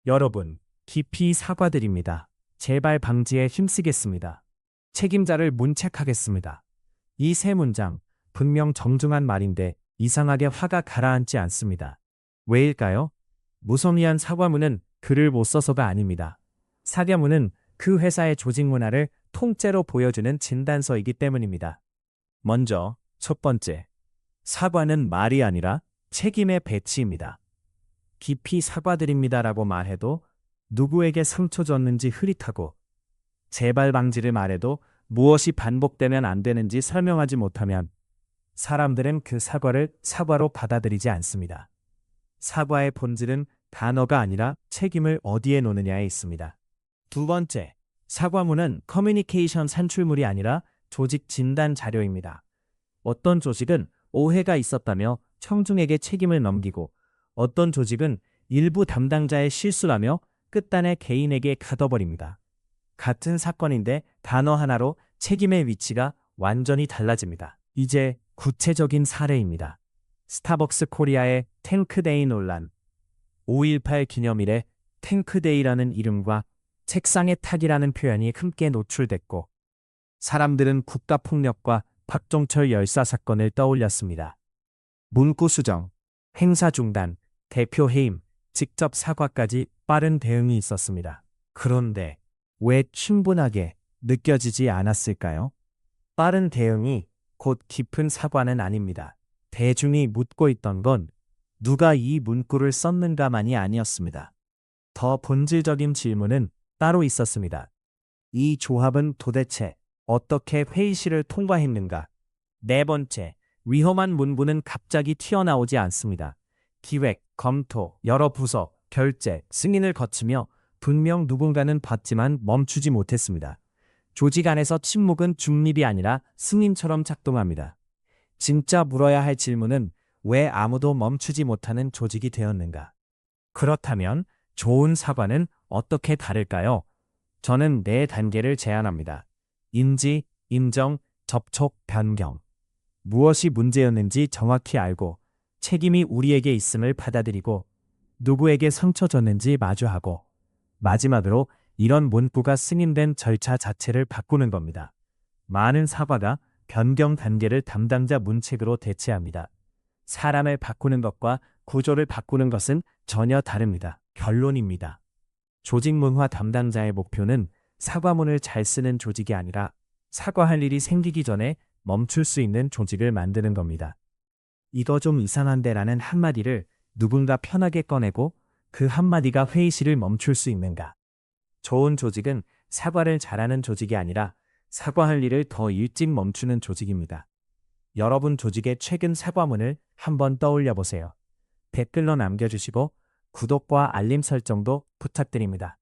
여러분, 깊이 사과드립니다. 재발 방지에 힘쓰겠습니다. 책임자를 문책하겠습니다. 이 세 문장, 분명 정중한 말인데 이상하게 화가 가라앉지 않습니다. 왜일까요? 무성의한 사과문은 글을 못 써서가 아닙니다. 사과문은 그 회사의 조직 문화를 통째로 보여주는 진단서이기 때문입니다. 먼저, 첫 번째, 사과는 말이 아니라 책임의 배치입니다. 깊이 사과드립니다라고 말해도 누구에게 상처 줬는지 흐릿하고, 재발 방지를 말해도 무엇이 반복되면 안 되는지 설명하지 못하면 사람들은 그 사과를 사과로 받아들이지 않습니다. 사과의 본질은 단어가 아니라 책임을 어디에 놓느냐에 있습니다. 두 번째, 사과문은 커뮤니케이션 산출물이 아니라 조직 진단 자료입니다. 어떤 조직은 오해가 있었다며 청중에게 책임을 넘기고, 어떤 조직은 일부 담당자의 실수라며 끝단에 개인에게 가둬버립니다. 같은 사건인데 단어 하나로 책임의 위치가 완전히 달라집니다. 이제 구체적인 사례입니다. 스타벅스 코리아의 탱크데이 논란. 5.18 기념일에 탱크데이라는 이름과 책상에 탁이라는 표현이 함께 노출됐고, 사람들은 국가폭력과 박종철 열사 사건을 떠올렸습니다. 문구 수정, 행사 중단, 대표 해임, 직접 사과까지 빠른 대응이 있었습니다. 그런데 왜 충분하게 느껴지지 않았을까요? 빠른 대응이 곧 깊은 사과는 아닙니다. 대중이 묻고 있던 건 누가 이 문구를 썼는가만이 아니었습니다. 더 본질적인 질문은 따로 있었습니다. 이 조합은 도대체 어떻게 회의실을 통과했는가? 네 번째, 위험한 문구는 갑자기 튀어나오지 않습니다. 기획, 검토, 여러 부서, 결재, 승인을 거치며 분명 누군가는 봤지만 멈추지 못했습니다. 조직 안에서 침묵은 중립이 아니라 승인처럼 작동합니다. 진짜 물어야 할 질문은 왜 아무도 멈추지 못하는 조직이 되었는가? 그렇다면 좋은 사과는 어떻게 다를까요? 저는 네 단계를 제안합니다. 인지, 인정, 접촉, 변경. 무엇이 문제였는지 정확히 알고 책임이 우리에게 있음을 받아들이고, 누구에게 상처 줬는지 마주하고, 마지막으로 이런 문구가 승인된 절차 자체를 바꾸는 겁니다. 많은 사과가 변경 단계를 담당자 문책으로 대체합니다. 사람을 바꾸는 것과 구조를 바꾸는 것은 전혀 다릅니다. 결론입니다. 조직 문화 담당자의 목표는 사과문을 잘 쓰는 조직이 아니라 사과할 일이 생기기 전에 멈출 수 있는 조직을 만드는 겁니다. 이거 좀 이상한데라는 한마디를 누군가 편하게 꺼내고 그 한마디가 회의실을 멈출 수 있는가? 좋은 조직은 사과를 잘하는 조직이 아니라 사과할 일을 더 일찍 멈추는 조직입니다. 여러분 조직의 최근 사과문을 한번 떠올려 보세요. 댓글로 남겨주시고 구독과 알림 설정도 부탁드립니다.